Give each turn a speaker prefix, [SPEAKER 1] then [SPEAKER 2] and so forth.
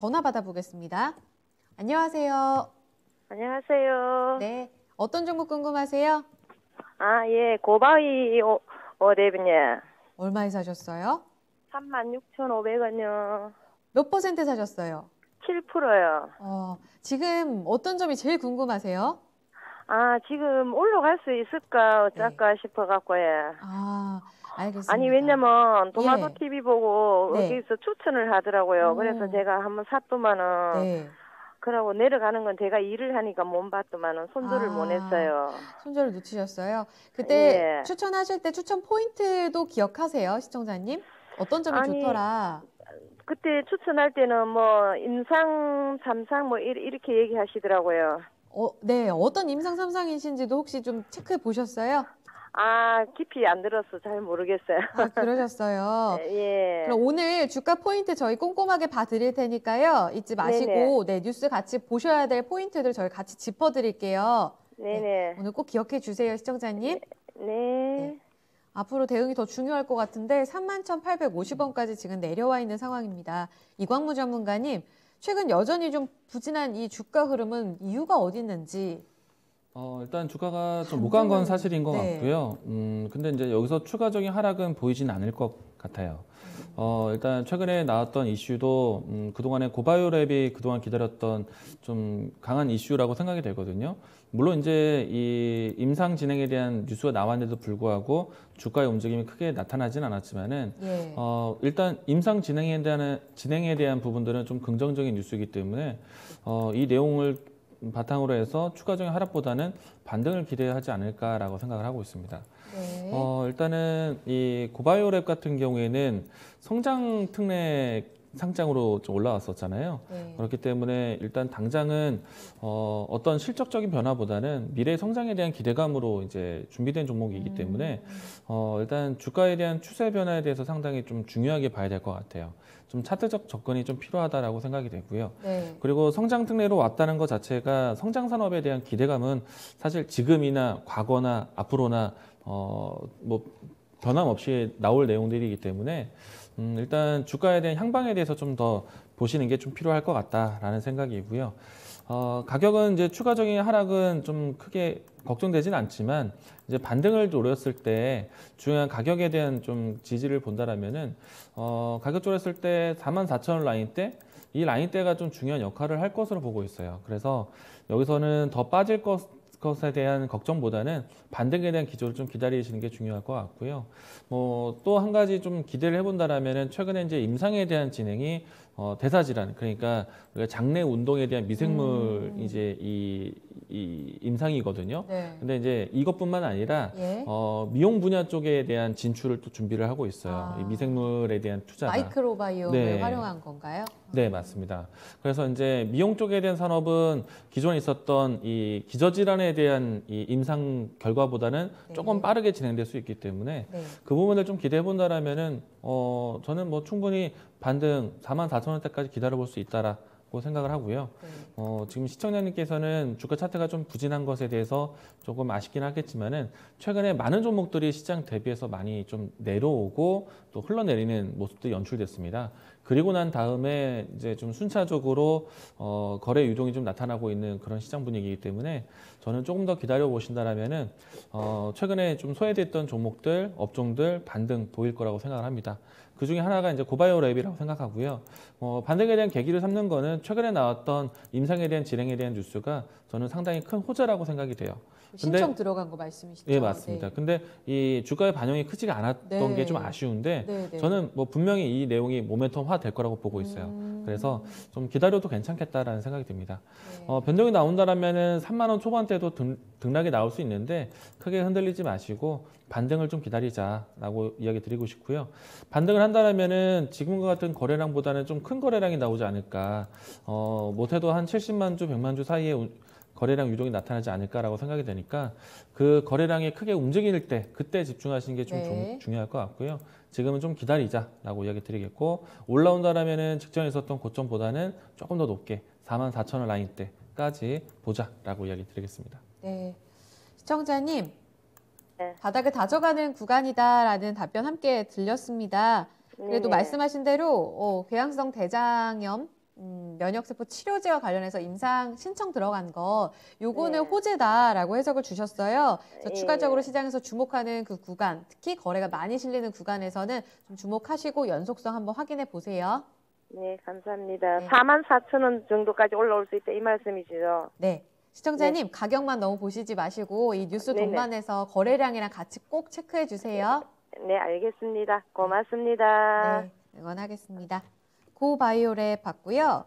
[SPEAKER 1] 전화 받아보겠습니다. 안녕하세요.
[SPEAKER 2] 안녕하세요.
[SPEAKER 1] 네, 어떤 종목 궁금하세요?
[SPEAKER 2] 예, 고바위 대변인
[SPEAKER 1] 얼마에 사셨어요?
[SPEAKER 2] 36,500원요.
[SPEAKER 1] 몇 퍼센트 사셨어요?
[SPEAKER 2] 7%요.
[SPEAKER 1] 지금 어떤 점이 제일 궁금하세요?
[SPEAKER 2] 지금 올라갈 수 있을까
[SPEAKER 1] 네.
[SPEAKER 2] 어쩔까 싶어갖고요.
[SPEAKER 1] 알겠습니다.
[SPEAKER 2] 왜냐면 도마도
[SPEAKER 1] 예,
[SPEAKER 2] TV 보고
[SPEAKER 1] 네.
[SPEAKER 2] 여기서 추천을 하더라고요. 그래서
[SPEAKER 1] 오,
[SPEAKER 2] 제가 한번 샀더만은
[SPEAKER 1] 네.
[SPEAKER 2] 그러고 내려가는 건 제가 일을 하니까 못 봤더만은 손절을 못
[SPEAKER 1] 아,
[SPEAKER 2] 했어요.
[SPEAKER 1] 손절을 놓치셨어요. 그때
[SPEAKER 2] 예.
[SPEAKER 1] 추천하실 때 추천 포인트도 기억하세요, 시청자님? 어떤 점이
[SPEAKER 2] 아니,
[SPEAKER 1] 좋더라?
[SPEAKER 2] 그때 추천할 때는 뭐 임상, 삼상 뭐 이렇게 얘기하시더라고요.
[SPEAKER 1] 네, 어떤 임상 삼상이신지도 혹시 좀 체크해 보셨어요?
[SPEAKER 2] 깊이 안 들어서 잘 모르겠어요.
[SPEAKER 1] 그러셨어요.
[SPEAKER 2] 예.
[SPEAKER 1] 그럼 오늘 주가 포인트 저희 꼼꼼하게 봐드릴 테니까요. 잊지
[SPEAKER 2] 네네.
[SPEAKER 1] 마시고, 네, 뉴스 같이 보셔야 될 포인트들 저희 같이 짚어드릴게요. 네,
[SPEAKER 2] 네네.
[SPEAKER 1] 오늘 꼭 기억해 주세요, 시청자님. 네,
[SPEAKER 2] 네.
[SPEAKER 1] 앞으로 대응이 더 중요할 것 같은데 31,850원까지 지금 내려와 있는 상황입니다. 이광무 전문가님, 최근 여전히 좀 부진한 이 주가 흐름은 이유가 어디 있는지.
[SPEAKER 3] 일단 주가가 좀 못 간 건
[SPEAKER 1] 반등은,
[SPEAKER 3] 사실인 것
[SPEAKER 1] 네.
[SPEAKER 3] 같고요. 근데 이제 여기서 추가적인 하락은 보이진 않을 것 같아요. 일단 최근에 나왔던 이슈도 그동안에 고바이오랩이 그동안 기다렸던 좀 강한 이슈라고 생각이 되거든요. 물론 이제 이 임상 진행에 대한 뉴스가 나왔는데도 불구하고 주가의 움직임이 크게 나타나진 않았지만은
[SPEAKER 1] 예.
[SPEAKER 3] 일단 임상 진행에 대한 부분들은 좀 긍정적인 뉴스이기 때문에 이 내용을 바탕으로 해서 추가적인 하락보다는 반등을 기대하지 않을까라고 생각을 하고 있습니다.
[SPEAKER 1] 네.
[SPEAKER 3] 일단은 이 고바이오랩 같은 경우에는 성장 특례 상장으로 좀 올라왔었잖아요.
[SPEAKER 1] 네.
[SPEAKER 3] 그렇기 때문에 일단 당장은 어떤 실적적인 변화보다는 미래 성장에 대한 기대감으로 이제 준비된 종목이기 때문에 일단 주가에 대한 추세 변화에 대해서 상당히 좀 중요하게 봐야 될 것 같아요. 좀 차트적 접근이 좀 필요하다라고 생각이 되고요.
[SPEAKER 1] 네.
[SPEAKER 3] 그리고 성장 특례로 왔다는 것 자체가 성장 산업에 대한 기대감은 사실 지금이나 과거나 앞으로나 뭐 변함없이 나올 내용들이기 때문에 일단 주가에 대한 향방에 대해서 좀 더 보시는 게 좀 필요할 것 같다라는 생각이고요. 가격은 이제 추가적인 하락은 좀 크게 걱정되진 않지만 이제 반등을 노렸을 때 중요한 가격에 대한 좀 지지를 본다라면은 가격 조렸을 때 44,000원 라인대 이 라인대가 좀 중요한 역할을 할 것으로 보고 있어요. 그래서 여기서는 더 빠질 것에 대한 걱정보다는 반등에 대한 기조를 좀 기다리시는 게 중요할 것 같고요. 뭐 또 한 가지 좀 기대를 해본다라면은 최근에 이제 임상에 대한 진행이 대사질환 그러니까 우리가 장내 운동에 대한 미생물 이제 이 임상이거든요.
[SPEAKER 1] 네.
[SPEAKER 3] 근데 이제 이것뿐만 아니라
[SPEAKER 1] 예.
[SPEAKER 3] 미용 분야 쪽에 대한 진출을 또 준비를 하고 있어요. 이 미생물에 대한 투자가.
[SPEAKER 1] 마이크로바이옴을
[SPEAKER 3] 네.
[SPEAKER 1] 활용한 건가요?
[SPEAKER 3] 네, 맞습니다. 그래서 이제 미용 쪽에 대한 산업은 기존에 있었던 이 기저질환에 대한 이 임상 결과보다는
[SPEAKER 1] 네.
[SPEAKER 3] 조금 빠르게 진행될 수 있기 때문에
[SPEAKER 1] 네.
[SPEAKER 3] 그 부분을 좀 기대해 본다라면은 저는 뭐 충분히 반등 44,000원대까지 기다려 볼 수 있다라고 생각을 하고요.
[SPEAKER 1] 네.
[SPEAKER 3] 지금 시청자님께서는 주가 차트가 좀 부진한 것에 대해서 조금 아쉽긴 하겠지만은 최근에 많은 종목들이 시장 대비해서 많이 좀 내려오고 또 흘러내리는 모습도 연출됐습니다. 그리고 난 다음에 이제 좀 순차적으로 거래 유동이 좀 나타나고 있는 그런 시장 분위기이기 때문에 저는 조금 더 기다려 보신다라면은 최근에 좀 소외됐던 종목들, 업종들 반등 보일 거라고 생각을 합니다. 그 중에 하나가 이제 고바이오랩이라고 생각하고요. 반등에 대한 계기를 삼는 거는 최근에 나왔던 임상에 대한 진행에 대한 뉴스가 저는 상당히 큰 호재라고 생각이 돼요.
[SPEAKER 1] 신청 들어간 거 말씀이시죠?
[SPEAKER 3] 예, 맞습니다.
[SPEAKER 1] 네.
[SPEAKER 3] 근데 이 주가의 반영이 크지가 않았던
[SPEAKER 1] 네.
[SPEAKER 3] 게 좀 아쉬운데
[SPEAKER 1] 네, 네.
[SPEAKER 3] 저는 뭐 분명히 이 내용이 모멘텀화 될 거라고 보고 있어요. 그래서 좀 기다려도 괜찮겠다라는 생각이 듭니다.
[SPEAKER 1] 네.
[SPEAKER 3] 변동이 나온다라면은 3만 원 초반대도 등락이 나올 수 있는데 크게 흔들리지 마시고 반등을 좀 기다리자라고 이야기 드리고 싶고요. 반등을 한다라면은 지금과 같은 거래량보다는 좀 큰 거래량이 나오지 않을까. 못해도 한 70만 주, 100만 주 사이에 거래량 유동이 나타나지 않을까라고 생각이 되니까 그 거래량이 크게 움직일 때 그때 집중하시는 게 좀
[SPEAKER 1] 네.
[SPEAKER 3] 중요할 것 같고요. 지금은 좀 기다리자라고 이야기 드리겠고 올라온다라면은 직전에 있었던 고점보다는 조금 더 높게 44,000원 라인대까지 보자라고 이야기 드리겠습니다.
[SPEAKER 1] 네. 시청자님,
[SPEAKER 2] 네.
[SPEAKER 1] 바닥을 다져가는 구간이다라는 답변 함께 들렸습니다. 그래도
[SPEAKER 2] 네네.
[SPEAKER 1] 말씀하신 대로 궤양성 대장염 면역세포 치료제와 관련해서 임상 신청 들어간 거 요거는
[SPEAKER 2] 네.
[SPEAKER 1] 호재다라고 해석을 주셨어요. 그래서
[SPEAKER 2] 예.
[SPEAKER 1] 추가적으로 시장에서 주목하는 그 구간, 특히 거래가 많이 실리는 구간에서는 좀 주목하시고 연속성 한번 확인해 보세요.
[SPEAKER 2] 네, 감사합니다.
[SPEAKER 1] 네.
[SPEAKER 2] 44,000원 정도까지 올라올 수 있다 이 말씀이시죠?
[SPEAKER 1] 네. 시청자님 가격만 너무 보시지 마시고 이 뉴스
[SPEAKER 2] 네네.
[SPEAKER 1] 동반해서 거래량이랑 같이 꼭 체크해 주세요.
[SPEAKER 2] 네, 알겠습니다. 고맙습니다.
[SPEAKER 1] 네, 응원하겠습니다. 고바이오랩 봤고요.